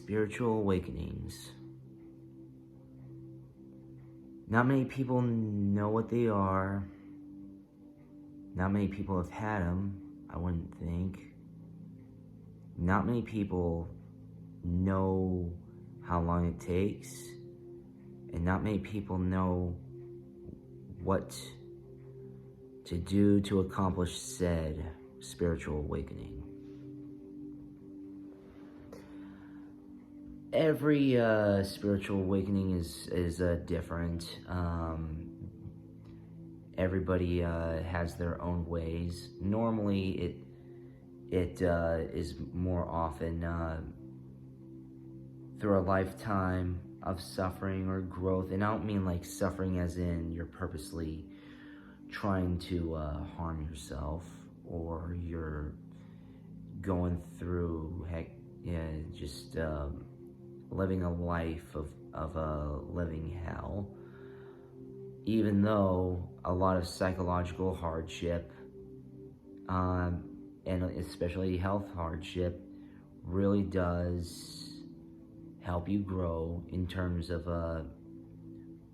spiritual awakenings. Not many people know what they are. Not many people have had them, I wouldn't think. Not many people know how long it takes. And not many people know what to do to accomplish said spiritual awakening. Every spiritual awakening is different. Everybody has their own ways. Normally, it is more often through a lifetime of suffering or growth, and I don't mean like suffering as in you're purposely trying to harm yourself, or you're going through just living a life of a living hell, even though a lot of psychological hardship and especially health hardship really does help you grow in terms of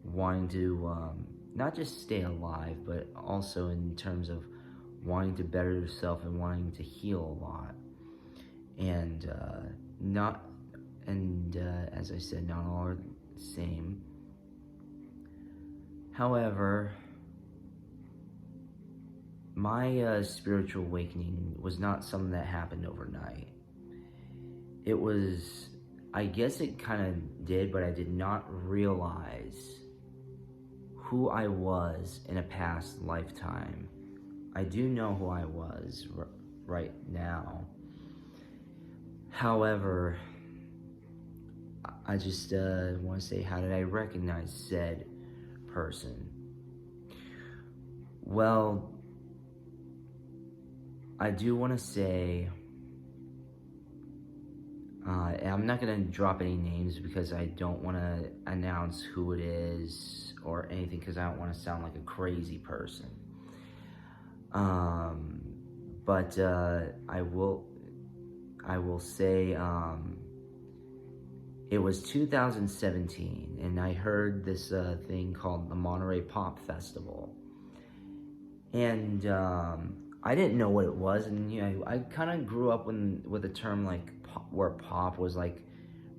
wanting to not just stay alive, but also in terms of wanting to better yourself and wanting to heal a lot. And as I said, not all are the same. However, my spiritual awakening was not something that happened overnight. It was, I guess it kind of did, but I did not realize who I was in a past lifetime. I do know who I was right now. However, I just want to say, how did I recognize said person? Well, I do want to say, I'm not going to drop any names because I don't want to announce who it is or anything, because I don't want to sound like a crazy person. But I will say, it was 2017, and I heard this thing called the Monterey Pop Festival. And I didn't know what it was, and I kind of grew up with a term like pop, where pop was like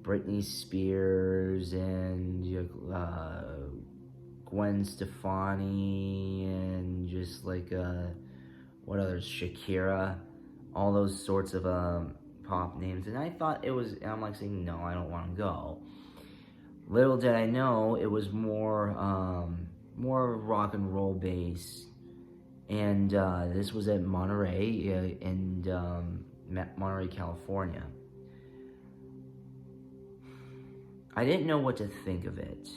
Britney Spears and Gwen Stefani and just like what others, Shakira, all those sorts of pop names. And I thought it was, I'm like saying, no, I don't want to go. Little did I know it was more rock and roll based. And this was at Monterey in Monterey, California. I didn't know what to think of it.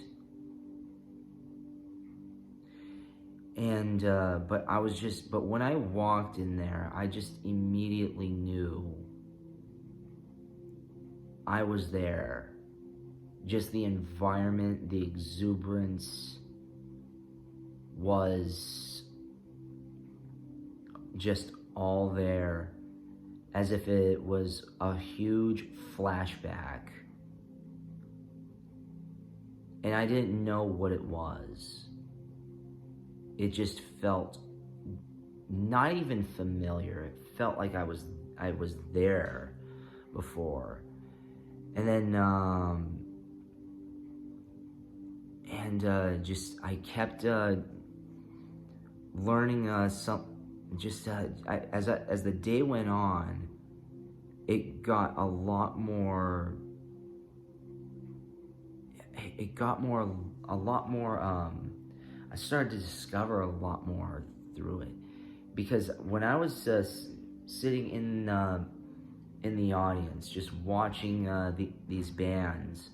And but when I walked in there, I just immediately knew I was there. Just the environment, the exuberance was just all there, as if it was a huge flashback. And I didn't know what it was. It just felt not even familiar. It felt like I was there before. And then I kept learning some. As the day went on, it got a lot more. I started to discover a lot more through it, because when I was sitting in the audience, just watching these bands,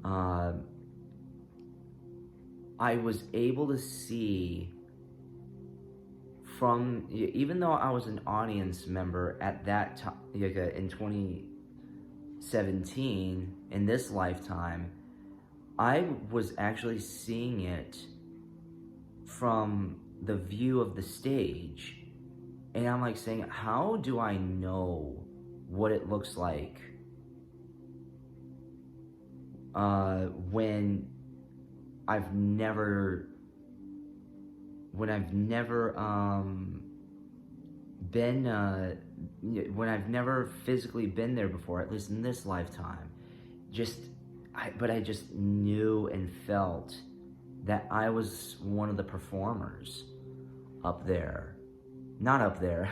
I was able to see from, even though I was an audience member at that time, in 2017, in this lifetime, I was actually seeing it from the view of the stage. And I'm like saying, how do I know what it looks like when I've never been when I've never physically been there before, at least in this lifetime. But I just knew and felt that I was one of the performers up there. Not up there.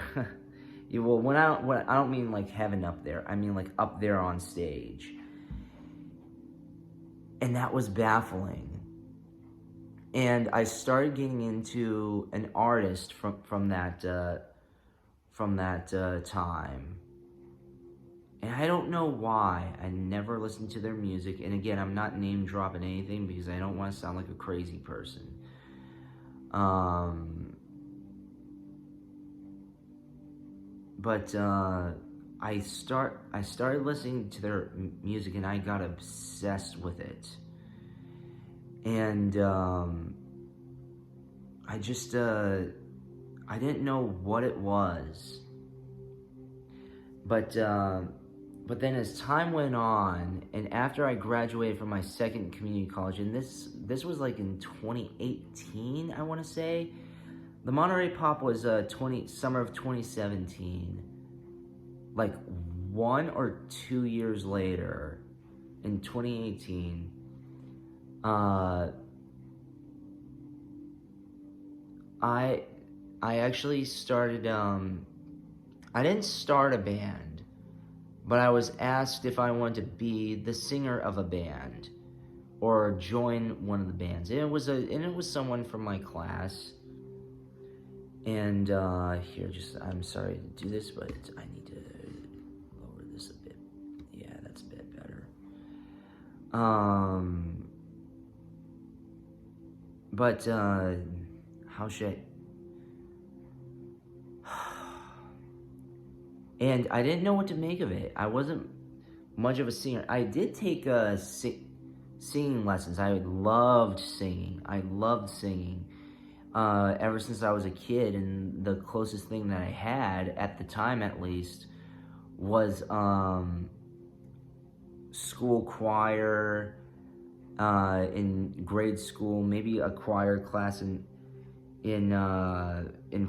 Well, when I don't mean like heaven up there. I mean like up there on stage. And that was baffling. And I started getting into an artist from that time. And I don't know why. I never listened to their music. And again, I'm not name dropping anything because I don't want to sound like a crazy person. But I started listening to their music and I got obsessed with it. And I didn't know what it was. But then as time went on, and after I graduated from my second community college, and this was like in 2018, I want to say. The Monterey Pop was summer of 2017. Like 1 or 2 years later, in 2018, I actually started. I didn't start a band, but I was asked if I wanted to be the singer of a band or join one of the bands, and it was someone from my class. And I'm sorry to do this, but I need to lower this a bit. Yeah, that's a bit better. But how should I? And I didn't know what to make of it. I wasn't much of a singer. I did take singing lessons. I loved singing. Ever since I was a kid, and the closest thing that I had, at the time at least, was school choir in grade school, maybe a choir class in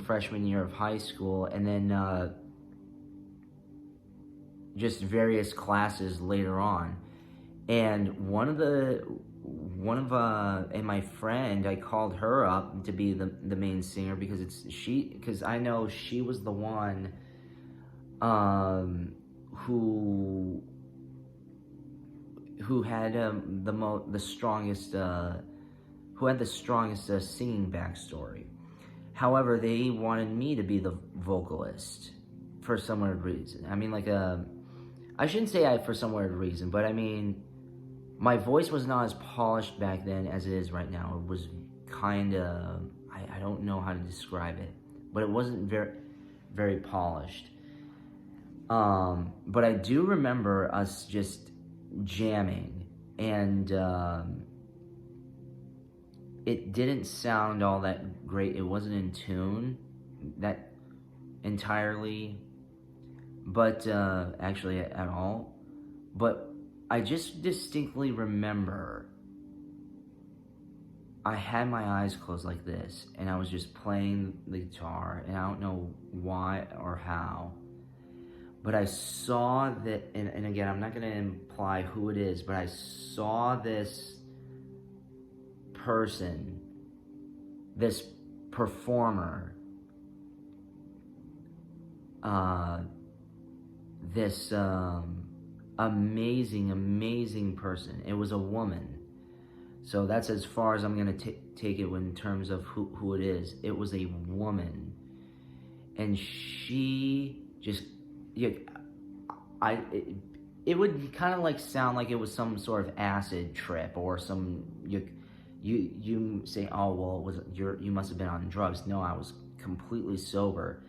freshman year of high school, and then just various classes later on. And and my friend, I called her up to be the main singer because I know she was the one who had the strongest singing backstory. However, they wanted me to be the vocalist for some weird reason. I mean, I shouldn't say for some weird reason, but I mean, my voice was not as polished back then as it is right now. It was kind of, I don't know how to describe it, but it wasn't very, very polished. But I do remember us just jamming, and it didn't sound all that great. It wasn't in tune that entirely, but actually at all. But I just distinctly remember I had my eyes closed like this, and I was just playing the guitar, and I don't know why or how, but I saw that, and again, I'm not going to imply who it is, but I saw this person, this performer, this amazing person. It was a woman. So that's as far as I'm going to take it in terms of who it is. It was a woman. And she just, it would kind of like sound like it was some sort of acid trip or some, you say, oh, well, you must have been on drugs. No, I was completely sober.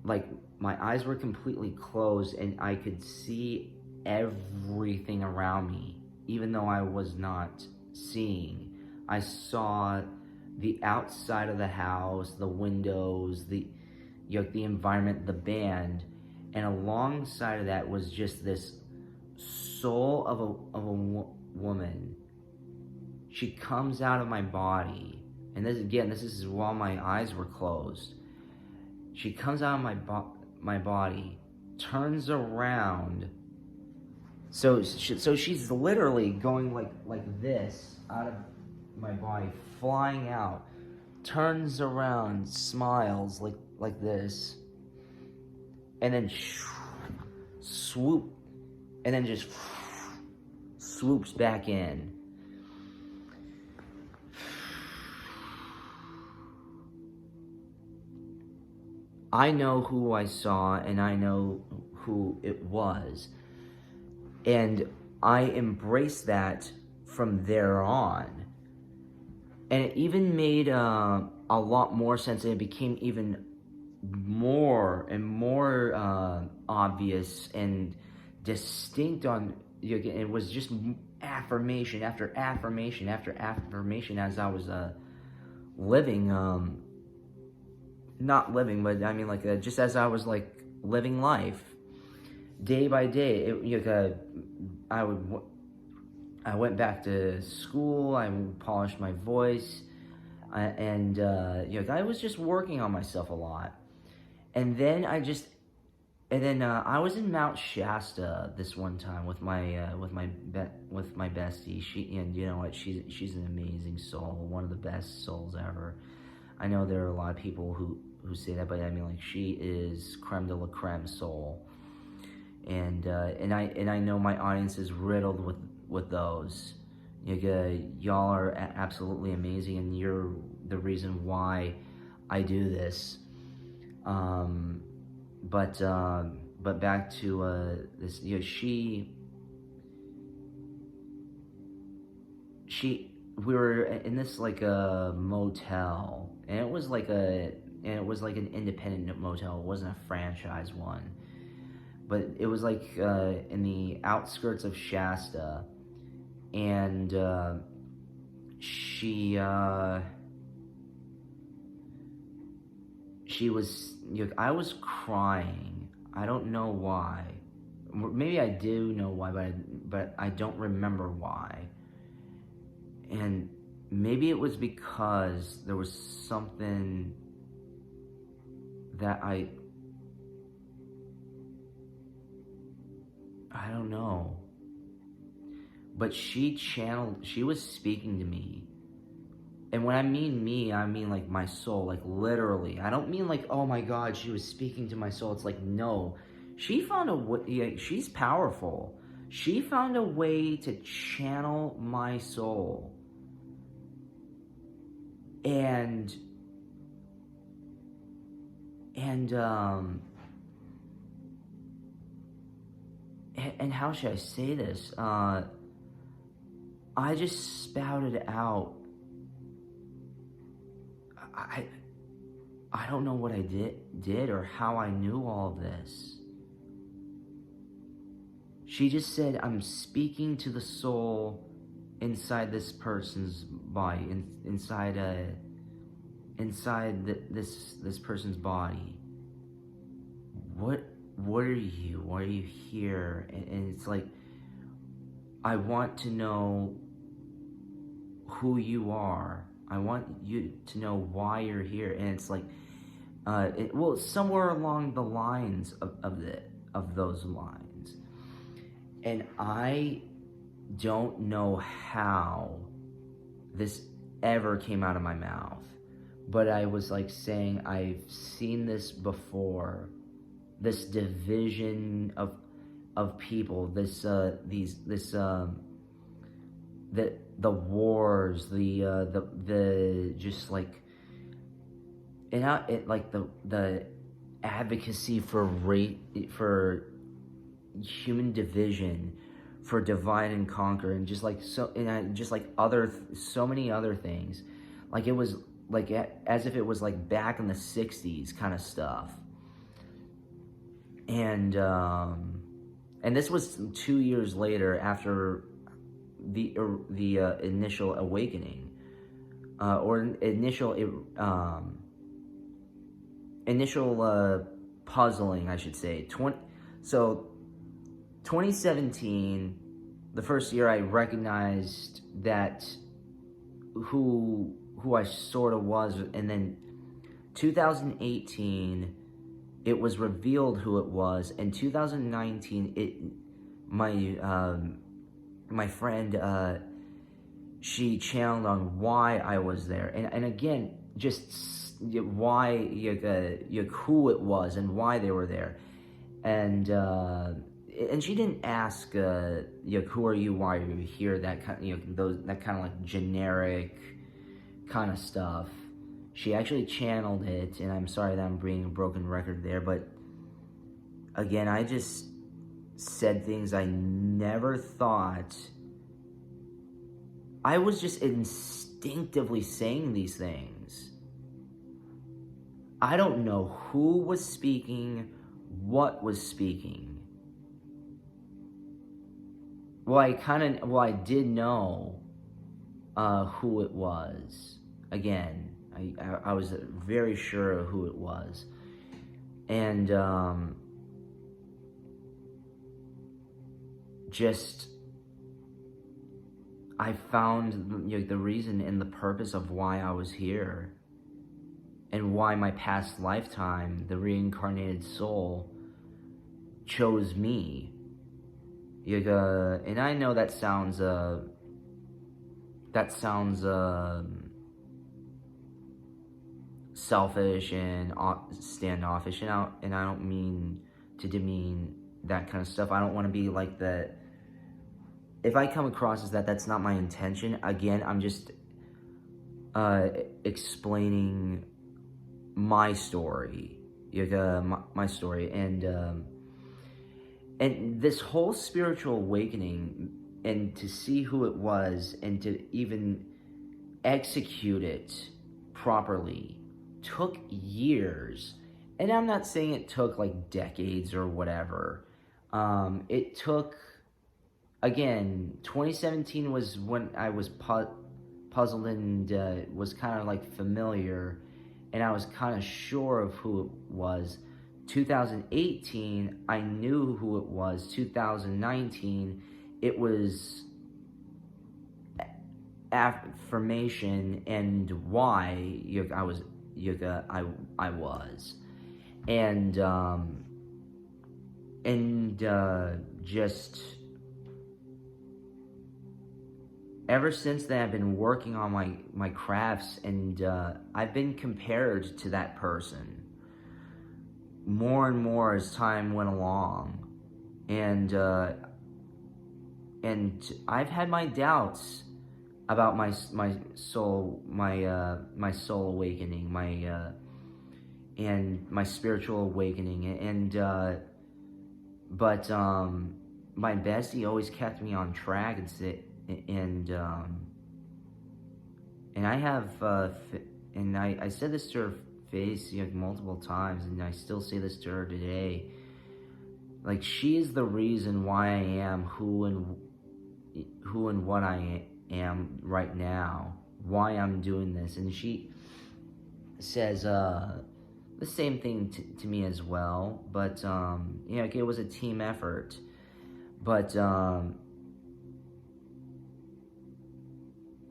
Like, my eyes were completely closed and I could see everything around me, even though I was not seeing. I saw the outside of the house, the windows, the environment, the band, and alongside of that was just this soul of a woman. She comes out of my body, and this is while my eyes were closed. She comes out of my body, turns around. So she's literally going like this out of my body, flying out, turns around, smiles like this, and then swoop, and then just swoops back in. I know who I saw, and I know who it was. And I embraced that from there on. And it even made a lot more sense, and it became even more and more obvious and distinct on, it was just affirmation after affirmation after affirmation as I was living, not living, but I mean just as I was living life day by day. I went back to school. I polished my voice, and I was just working on myself a lot. And then I was in Mount Shasta this one time with my bestie. She, and you know what, she's an amazing soul, one of the best souls ever. I know there are a lot of people who say that, but I mean, she is creme de la creme soul. And I know my audience is riddled with those. Y'all are absolutely amazing, and you're the reason why I do this. But back to this. We were in this a motel, and it was like an independent motel. It wasn't a franchise one. But it was in the outskirts of Shasta, and she was, I was crying. I don't know why. Maybe I do know why, but I don't remember why. And maybe it was because there was something that I don't know. But she was speaking to me. And when I mean me, I mean my soul, literally. I don't mean oh my God, she was speaking to my soul. It's no. She found a way, she's powerful. She found a way to channel my soul. And how should I say this? I just spouted out. I don't know what I did or how I knew all of this. She just said, I'm speaking to the soul inside this person's body, inside this person's body. What are you? Why are you here? And it's I want to know who you are. I want you to know why you're here. And it's somewhere along the lines of those lines. And I don't know how this ever came out of my mouth, but I was saying, I've seen this before. This division of people, the wars, the just the advocacy for human division, for divide and conquer, and so many other things. It was as if it was back in the 60s kind of stuff. And this was 2 years later after the initial awakening, or initial puzzling, I should say. 2017, the first year I recognized that who I sort of was, and then 2018 it was revealed who it was. In 2019, my friend, she channeled on why I was there, and again, just why, who it was and why they were there, and she didn't ask, who are you, why are you here, that kind, that kind of like generic kind of stuff. She actually channeled it, and I'm sorry that I'm being a broken record there, but again, I just said things I never thought. I was just instinctively saying these things. I don't know who was speaking, what was speaking. Well, I did know who it was. Again, I was very sure of who it was. And just, I found the reason and the purpose of why I was here, and why my past lifetime, the reincarnated soul, chose me. And I know that sounds selfish and standoffish, and I don't mean to demean that kind of stuff. I don't want to be like that. If I come across as that, that's not my intention. Again, I'm just explaining my story, my story, and this whole spiritual awakening, and to see who it was, and to even execute it properly, took years. And I'm not saying it took like decades or whatever. It took, again, 2017 was when I was puzzled and was kind of like familiar, and I was kind of sure of who it was. 2018, I knew who it was. 2019, it was affirmation and why I was, and just ever since then, I've been working on my crafts, and I've been compared to that person more and more as time went along, and I've had my doubts about my soul, my soul awakening, and my spiritual awakening, and but my bestie always kept me on track, and I have and I said this to her face multiple times, and I still say this to her today. Like, she is the reason why I am who and what I am right now, why I'm doing this. And she says the same thing to me as well, but it was a team effort, but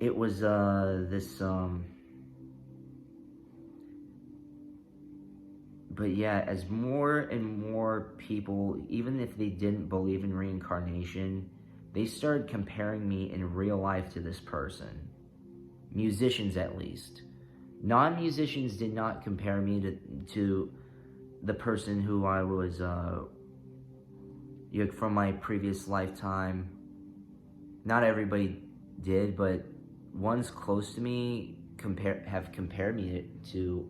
it was this but yeah, as more and more people, even if they didn't believe in reincarnation, they started comparing me in real life to this person. Musicians, at least. Non-musicians did not compare me to the person who I was from my previous lifetime. Not everybody did, but ones close to me have compared me to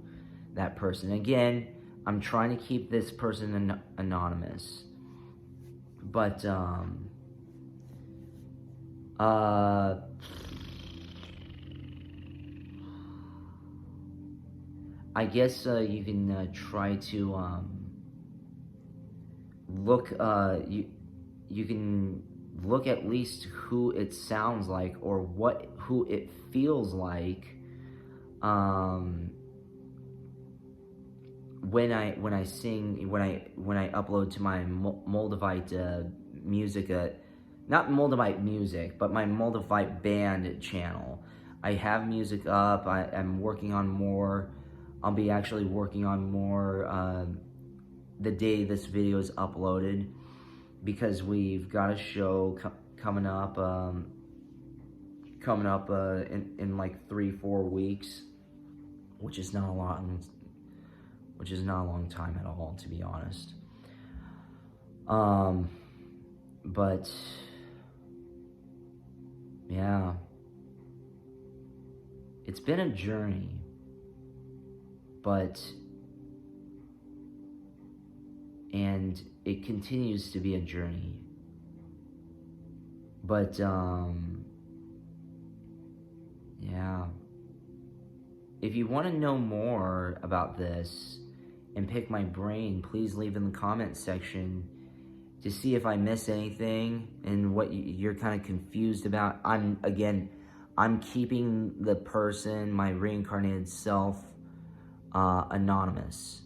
that person. Again, I'm trying to keep this person anonymous, but I guess you can try to look. You can look at least who it sounds like, or who it feels like. When I sing, when I upload to my Moldavite music not Moldavite music, but my Moldavite band channel. I have music up. I'm working on more. I'll be actually working on more the day this video is uploaded, because we've got a show coming up in like 3-4 weeks, which is not a long time at all, to be honest. But yeah, it's been a journey, and it continues to be a journey. But yeah, if you want to know more about this and pick my brain, please leave in the comment section to see if I miss anything and what you're kind of confused about. I'm keeping the person, my reincarnated self, anonymous.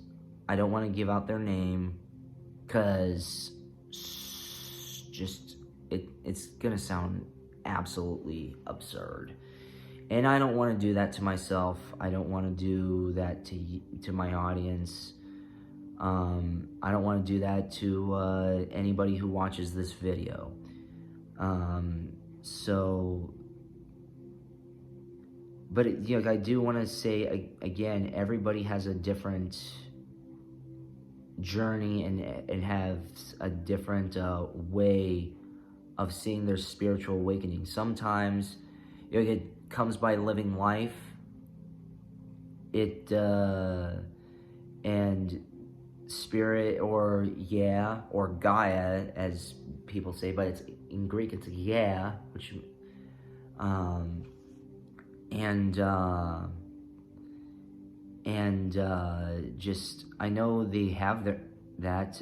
I don't want to give out their name, because it's gonna sound absolutely absurd, and I don't want to do that to myself. I don't want to do that to my audience. I don't want to do that to anybody who watches this video. But I do want to say again, everybody has a different journey and has a different way of seeing their spiritual awakening. Sometimes it comes by living life. And spirit, or Gaia, as people say, but it's in Greek it's which just, I know they have that,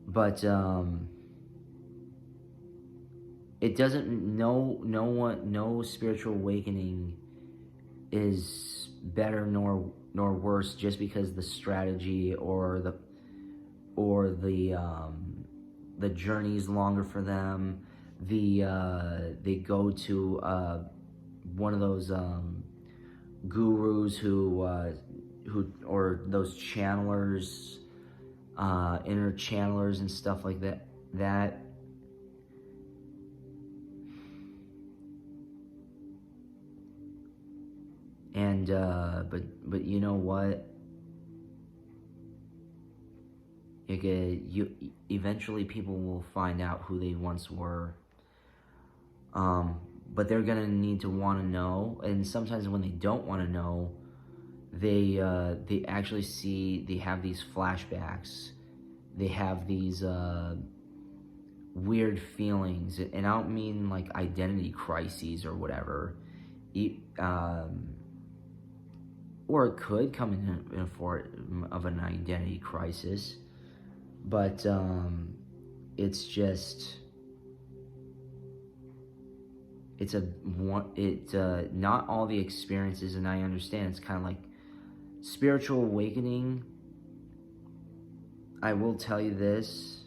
but it doesn't, no spiritual awakening is better nor worse just because the strategy or the journey is longer for them. They go to one of those gurus who or those channelers, inner channelers and stuff like that. And but you know what? Eventually people will find out who they once were. But they're gonna need to want to know, and sometimes when they don't want to know, they actually they have these flashbacks, they have these weird feelings, and I don't mean like identity crises or whatever, or it could come in a form of an identity crisis, but it's just, not all the experiences, and I understand it's kind of like spiritual awakening. I will tell you this,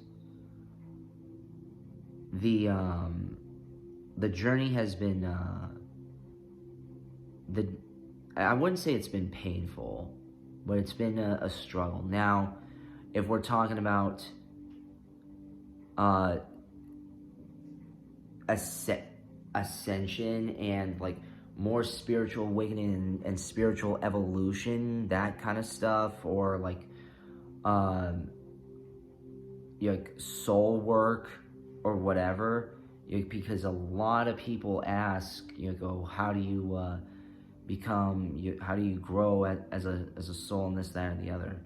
the journey has been I wouldn't say it's been painful, but it's been a struggle. Now, if we're talking about ascension and like more spiritual awakening and spiritual evolution, that kind of stuff, or like soul work or whatever, because a lot of people ask, how do you how do you grow as a soul, and this, that, and the other.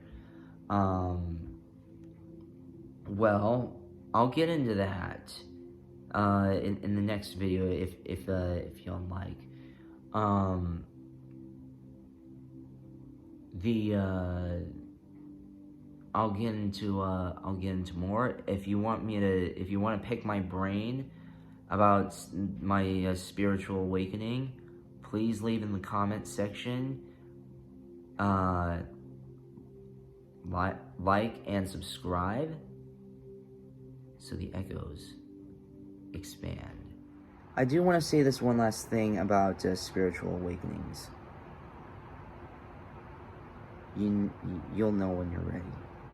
Well, I'll get into that in the next video if y'all like. I'll get into more. If you want to pick my brain about my spiritual awakening, please leave in the comment section. Like and subscribe so the echoes expand. I do want to say this one last thing about spiritual awakenings. You'll know when you're ready.